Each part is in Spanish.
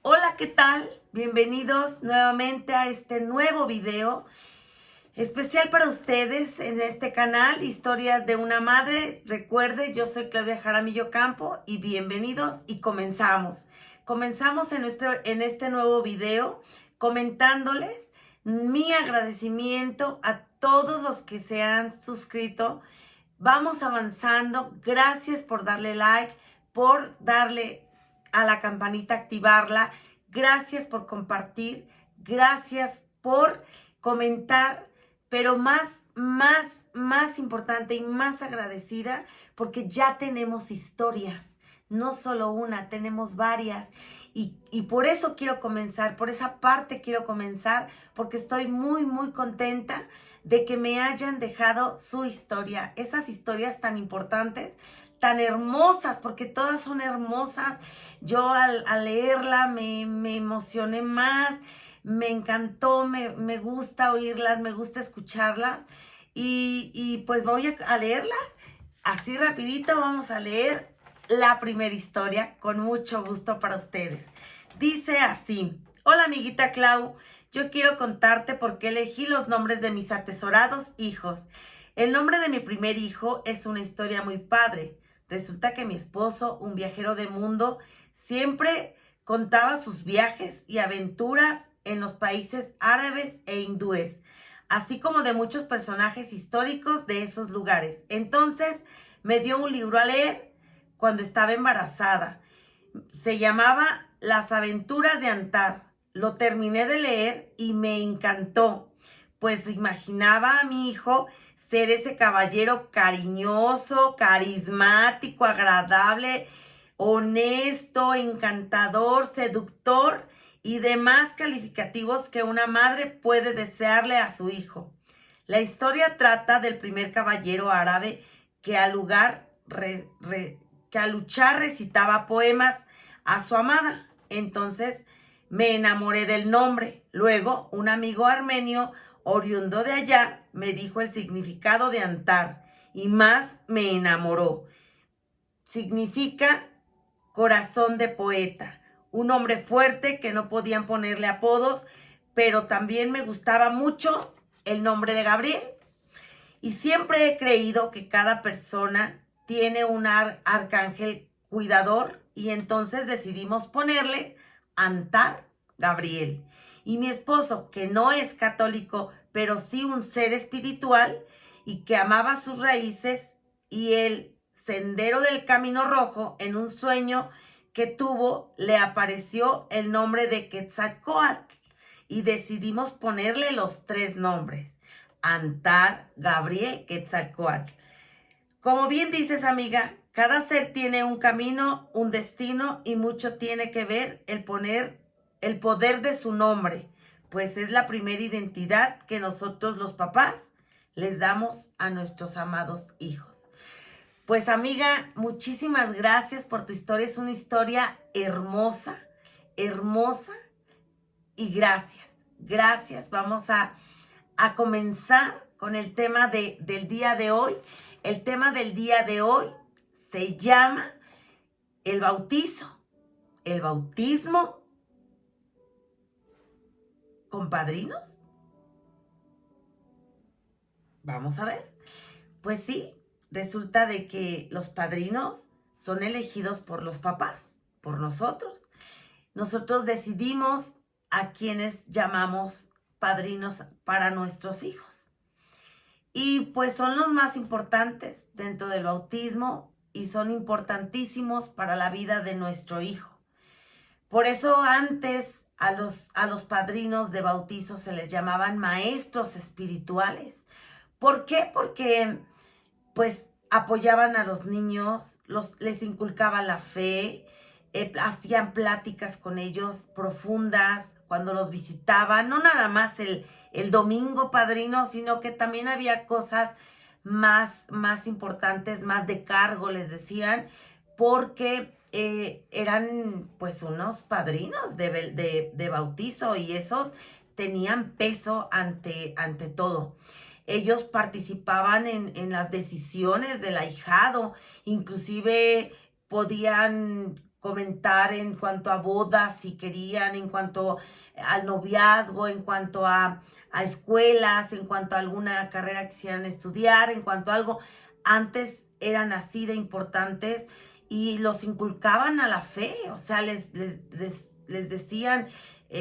Hola, ¿qué tal? Bienvenidos nuevamente a este nuevo video especial para ustedes en este canal, Historias de una Madre. Recuerde, yo soy Claudia Jaramillo Campo y bienvenidos y comenzamos. Comenzamos en este nuevo video comentándoles mi agradecimiento a todos los que se han suscrito. Vamos avanzando. Gracias por darle like, por darle a la campanita, activarla. Gracias por compartir. Gracias por comentar. Pero más importante y más agradecida porque ya tenemos historias. No solo una, tenemos varias. Y por eso quiero comenzar, por esa parte quiero comenzar, porque estoy muy contenta de que me hayan dejado su historia, esas historias tan importantes, tan hermosas, porque todas son hermosas. Yo al leerla me emocioné más, me encantó, me gusta oírlas, me gusta escucharlas, y pues voy a leerla así rapidito. Vamos a leer la primera historia con mucho gusto para ustedes. Dice así: hola amiguita Clau, yo quiero contarte por qué elegí los nombres de mis atesorados hijos. El nombre de mi primer hijo es una historia muy padre. Resulta que mi esposo, un viajero de mundo, siempre contaba sus viajes y aventuras en los países árabes e hindúes, así como de muchos personajes históricos de esos lugares. Entonces me dio un libro a leer cuando estaba embarazada. Se llamaba Las aventuras de Antar. Lo terminé de leer y me encantó, pues imaginaba a mi hijo ser ese caballero cariñoso, carismático, agradable, honesto, encantador, seductor y demás calificativos que una madre puede desearle a su hijo. La historia trata del primer caballero árabe que al luchar recitaba poemas a su amada. Entonces me enamoré del nombre. Luego, un amigo armenio oriundo de allá me dijo el significado de Antar y más me enamoró. Significa corazón de poeta, un hombre fuerte que no podían ponerle apodos, pero también me gustaba mucho el nombre de Gabriel. Y siempre he creído que cada persona tiene un arcángel cuidador, y entonces decidimos ponerle Antar Gabriel. Y mi esposo, que no es católico, pero sí un ser espiritual y que amaba sus raíces y el sendero del camino rojo, en un sueño que tuvo, le apareció el nombre de Quetzalcóatl y decidimos ponerle los tres nombres: Antar, Gabriel, Quetzalcóatl. Como bien dices, amiga, cada ser tiene un camino, un destino, y mucho tiene que ver el poder de su nombre, pues es la primera identidad que nosotros los papás les damos a nuestros amados hijos. Pues amiga, muchísimas gracias por tu historia. Es una historia hermosa, hermosa, y gracias. Vamos a comenzar con el tema del día de hoy. El tema del día de hoy se llama el bautizo, el bautismo con padrinos. Vamos a ver. Pues sí, resulta de que los padrinos son elegidos por los papás, por nosotros. Nosotros decidimos a quienes llamamos padrinos para nuestros hijos. Y pues son los más importantes dentro del bautismo y son importantísimos para la vida de nuestro hijo. Por eso antes a los padrinos de bautizo se les llamaban maestros espirituales. ¿Por qué? Porque pues apoyaban a los niños, les inculcaban la fe, hacían pláticas con ellos profundas cuando los visitaban, no nada más el domingo padrino, sino que también había cosas más importantes, más de cargo, les decían, porque eran pues unos padrinos de bautizo, y esos tenían peso ante todo. Ellos participaban en las decisiones del ahijado, inclusive podían comentar en cuanto a bodas, si querían, en cuanto al noviazgo, en cuanto a escuelas, en cuanto a alguna carrera que quisieran estudiar, en cuanto a algo. Antes eran así de importantes y los inculcaban a la fe, o sea, les decían,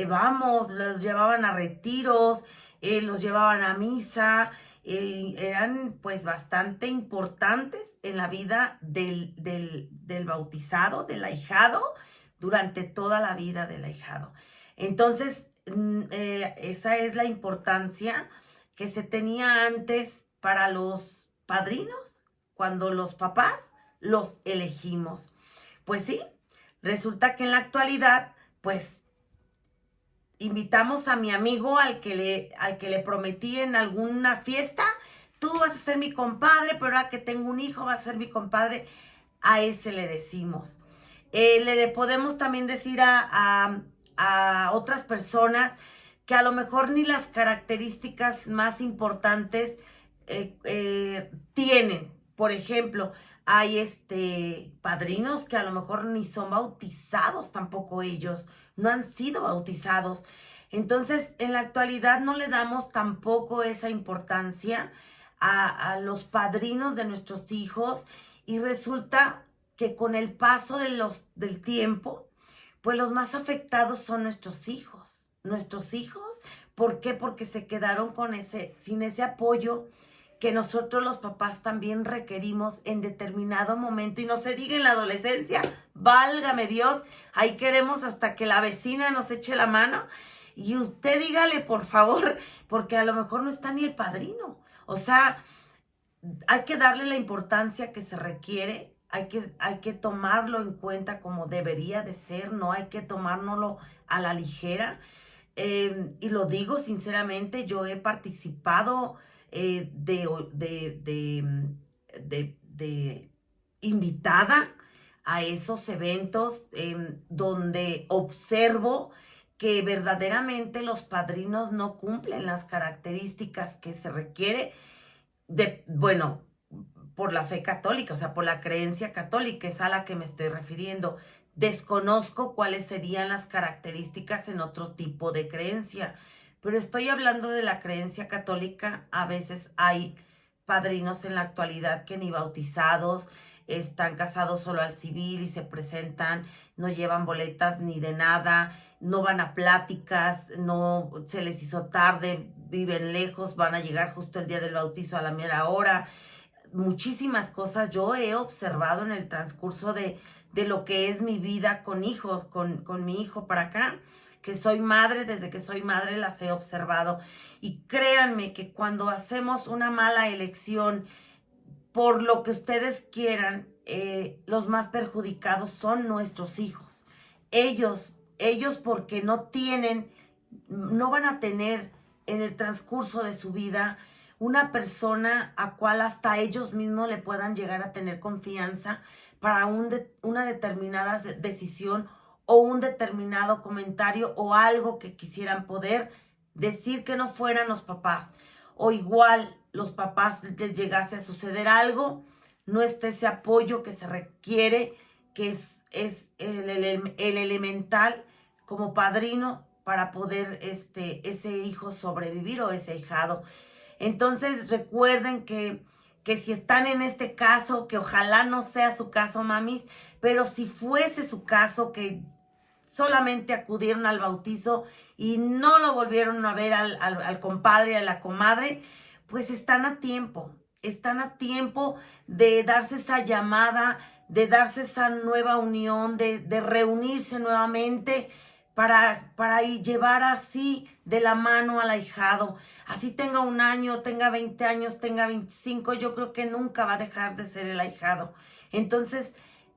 vamos, los llevaban a retiros, los llevaban a misa, eran pues bastante importantes en la vida del bautizado, del ahijado, durante toda la vida del ahijado. Entonces, esa es la importancia que se tenía antes para los padrinos, cuando los papás los elegimos. Pues sí, resulta que en la actualidad, pues invitamos a mi amigo al que le prometí en alguna fiesta, tú vas a ser mi compadre, pero ahora que tengo un hijo va a ser mi compadre. A ese le decimos. Le podemos también decir a otras personas que a lo mejor ni las características más importantes tienen. Por ejemplo, hay padrinos que a lo mejor ni son bautizados tampoco ellos, no han sido bautizados. Entonces, en la actualidad no le damos tampoco esa importancia a los padrinos de nuestros hijos, y resulta que con el paso del tiempo, pues los más afectados son nuestros hijos. Nuestros hijos, ¿por qué? Porque se quedaron sin ese apoyo que nosotros los papás también requerimos en determinado momento, y no se diga en la adolescencia, válgame Dios, ahí queremos hasta que la vecina nos eche la mano, y usted dígale por favor, porque a lo mejor no está ni el padrino. O sea, hay que darle la importancia que se requiere, hay que tomarlo en cuenta como debería de ser, no hay que tomárnoslo a la ligera. Y lo digo sinceramente, yo he participado de invitada a esos eventos donde observo que verdaderamente los padrinos no cumplen las características que se requiere bueno, por la fe católica, o sea, por la creencia católica, es a la que me estoy refiriendo. Desconozco cuáles serían las características en otro tipo de creencia, pero estoy hablando de la creencia católica. A veces hay padrinos en la actualidad que ni bautizados, están casados solo al civil y se presentan, no llevan boletas ni de nada, no van a pláticas, no se les hizo tarde, viven lejos, van a llegar justo el día del bautizo a la mera hora. Muchísimas cosas yo he observado en el transcurso de lo que es mi vida con hijos, con mi hijo para acá, que soy madre, desde que soy madre las he observado. Y créanme que cuando hacemos una mala elección, por lo que ustedes quieran, los más perjudicados son nuestros hijos. Ellos porque no van a tener en el transcurso de su vida una persona a cual hasta ellos mismos le puedan llegar a tener confianza para una determinada decisión o un determinado comentario o algo que quisieran poder decir que no fueran los papás. O igual los papás les llegase a suceder algo, no esté ese apoyo que se requiere, que es el elemental como padrino para poder ese hijo sobrevivir o ese ahijado. Entonces recuerden que si están en este caso, que ojalá no sea su caso, mamis, pero si fuese su caso, que solamente acudieron al bautizo y no lo volvieron a ver al compadre, a la comadre, pues están a tiempo de darse esa llamada, de darse esa nueva unión, de reunirse nuevamente para llevar así de la mano al ahijado. Así tenga 1 año, tenga 20 años, tenga 25, yo creo que nunca va a dejar de ser el ahijado. Entonces,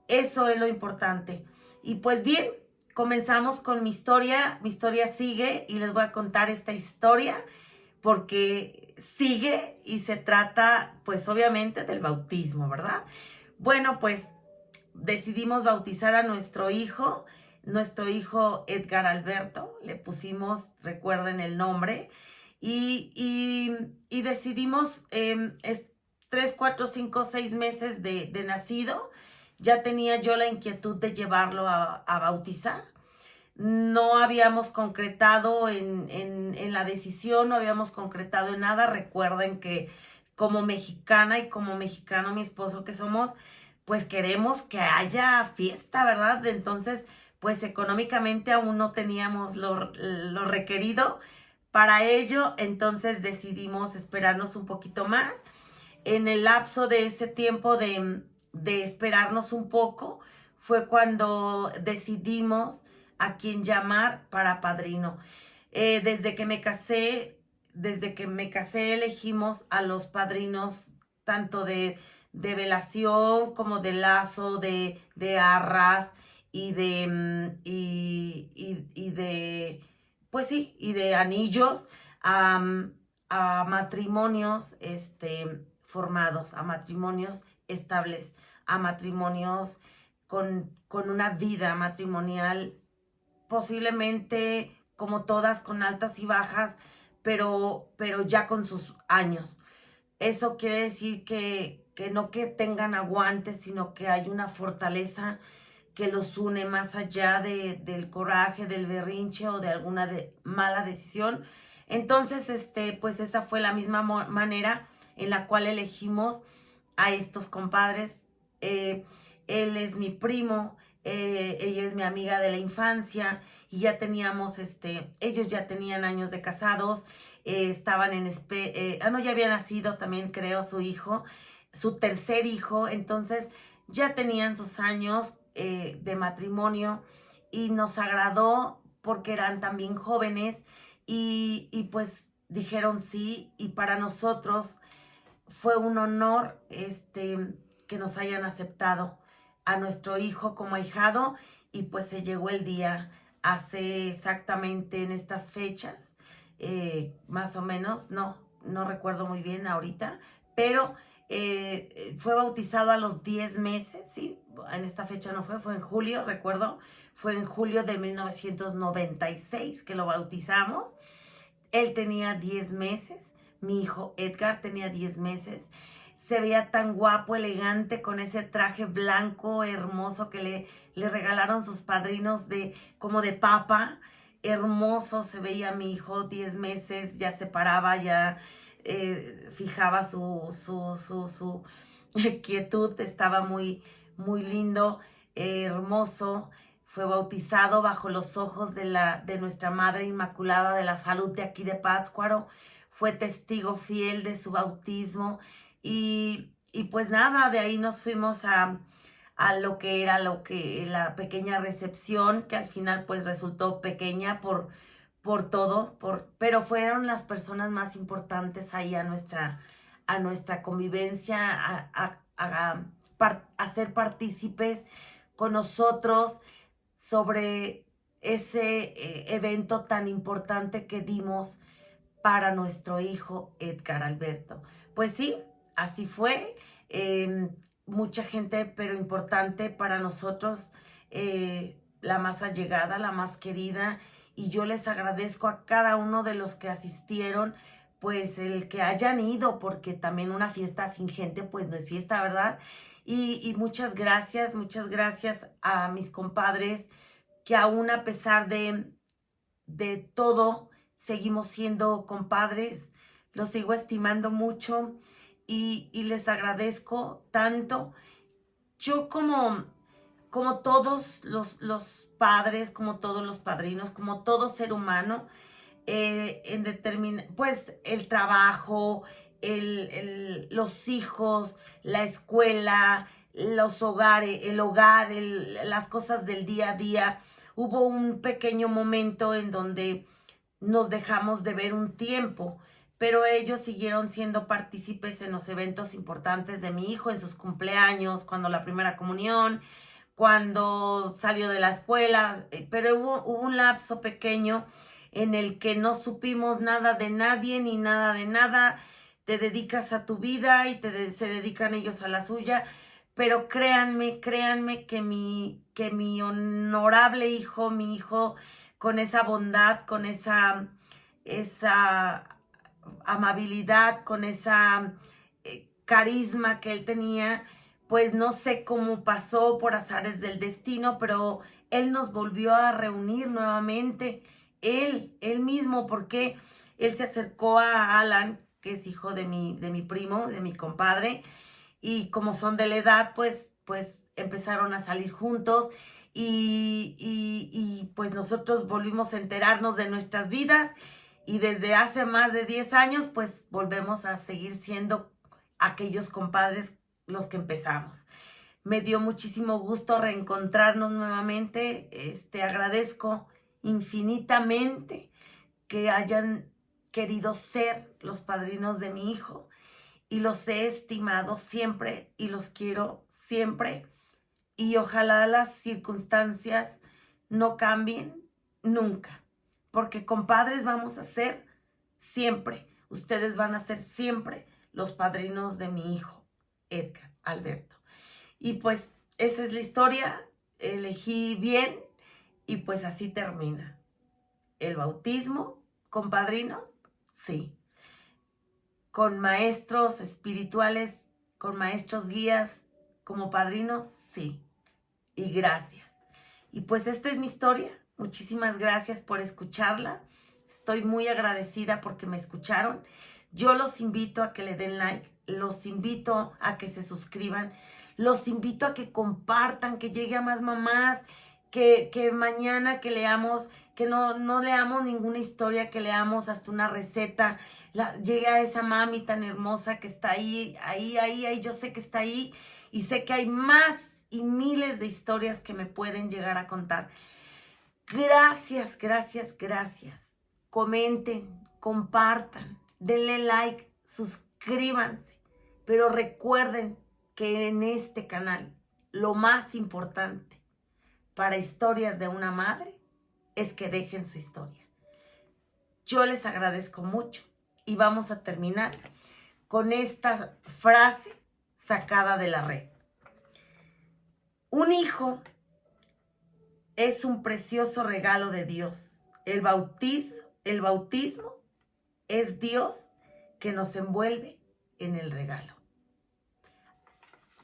eso es lo importante. Y pues bien, comenzamos con mi historia. Mi historia sigue y les voy a contar esta historia porque sigue y se trata, pues obviamente, del bautismo, ¿verdad? Bueno, pues decidimos bautizar a nuestro hijo Edgar Alberto, le pusimos, recuerden el nombre, y decidimos, 3, 4, 5, 6 meses de nacido, ya tenía yo la inquietud de llevarlo a bautizar. No habíamos concretado en la decisión, no habíamos concretado en nada. Recuerden que como mexicana y como mexicano mi esposo que somos, pues queremos que haya fiesta, ¿verdad? Entonces, pues económicamente aún no teníamos lo requerido para ello, entonces decidimos esperarnos un poquito más. En el lapso de ese tiempo de esperarnos un poco, fue cuando decidimos a quién llamar para padrino. Desde que me casé, elegimos a los padrinos tanto de velación como de lazo, de arras y de, pues sí, y de anillos a matrimonios formados, a matrimonios estables, a matrimonios con una vida matrimonial posiblemente como todas con altas y bajas, pero ya con sus años. Eso quiere decir que no que tengan aguante, sino que hay una fortaleza que los une más allá del coraje, del berrinche o de alguna mala decisión. Entonces, pues esa fue la misma manera en la cual elegimos a estos compadres. Él es mi primo, ella es mi amiga de la infancia y ya teníamos, ellos ya tenían años de casados, estaban no, ya había nacido también creo su hijo, su tercer hijo, entonces ya tenían sus años de matrimonio y nos agradó porque eran también jóvenes y pues dijeron sí y para nosotros fue un honor que nos hayan aceptado a nuestro hijo como ahijado y pues se llegó el día hace exactamente en estas fechas, más o menos, no recuerdo muy bien ahorita, pero fue bautizado a los 10 meses, ¿sí? En esta fecha no fue en julio, recuerdo, fue en julio de 1996 que lo bautizamos. Él tenía 10 meses, mi hijo Edgar tenía 10 meses. Se veía tan guapo, elegante, con ese traje blanco hermoso que le regalaron sus padrinos como de papa. Hermoso se veía mi hijo, 10 meses, ya se paraba, ya fijaba su quietud, estaba muy, muy lindo, hermoso. Fue bautizado bajo los ojos de nuestra Madre Inmaculada de la Salud de aquí de Pátzcuaro. Fue testigo fiel de su bautismo y pues nada, de ahí nos fuimos a lo que era la pequeña recepción, que al final pues resultó pequeña por todo, pero fueron las personas más importantes ahí a nuestra convivencia, a ser partícipes con nosotros sobre ese evento tan importante que dimos para nuestro hijo Edgar Alberto. Pues sí, así fue. Mucha gente, pero importante para nosotros, la más allegada, la más querida, y yo les agradezco a cada uno de los que asistieron, pues el que hayan ido, porque también una fiesta sin gente, pues no es fiesta, ¿verdad? Y muchas gracias a mis compadres, que aún a pesar de todo, seguimos siendo compadres, los sigo estimando mucho y les agradezco tanto. Yo como todos los padres, como todos los padrinos, como todo ser humano, pues el trabajo, los hijos, la escuela, los hogares, el hogar, las cosas del día a día. Hubo un pequeño momento en donde nos dejamos de ver un tiempo, pero ellos siguieron siendo partícipes en los eventos importantes de mi hijo, en sus cumpleaños, cuando la primera comunión, cuando salió de la escuela, pero hubo un lapso pequeño en el que no supimos nada de nadie ni nada de nada. Te dedicas a tu vida y se dedican ellos a la suya, pero créanme que mi honorable hijo, mi hijo con esa bondad, con esa amabilidad, con esa carisma que él tenía, pues no sé cómo pasó por azares del destino, pero Él nos volvió a reunir nuevamente. Él mismo, porque Él se acercó a Alan, que es hijo de mi primo, de mi compadre, y como son de la edad, pues empezaron a salir juntos y pues nosotros volvimos a enterarnos de nuestras vidas y desde hace más de 10 años pues volvemos a seguir siendo aquellos compadres los que empezamos. Me dio muchísimo gusto reencontrarnos nuevamente. Agradezco infinitamente que hayan querido ser los padrinos de mi hijo y los he estimado siempre y los quiero siempre. Y ojalá las circunstancias no cambien nunca, porque compadres vamos a ser siempre. Ustedes van a ser siempre los padrinos de mi hijo, Edgar Alberto. Y pues esa es la historia, elegí bien y pues así termina. El bautismo con padrinos, sí. Con maestros espirituales, con maestros guías como padrinos, sí. Y gracias. Y pues esta es mi historia. Muchísimas gracias por escucharla. Estoy muy agradecida porque me escucharon. Yo los invito a que le den like, los invito a que se suscriban, los invito a que compartan, que llegue a más mamás, que mañana que leamos, que no leamos ninguna historia, que leamos hasta una receta, llegue a esa mami tan hermosa que está ahí, yo sé que está ahí y sé que hay más y miles de historias que me pueden llegar a contar. Gracias, gracias, gracias. Comenten, compartan, denle like, suscríbanse. Pero recuerden que en este canal lo más importante para historias de una madre es que dejen su historia. Yo les agradezco mucho y vamos a terminar con esta frase sacada de la red. Un hijo es un precioso regalo de Dios. El bautismo es Dios que nos envuelve en el regalo.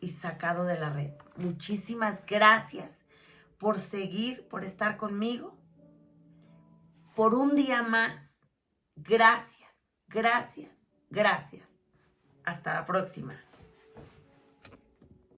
Y sacado de la red. Muchísimas gracias por seguir, por estar conmigo, por un día más. Gracias, gracias, gracias. Hasta la próxima.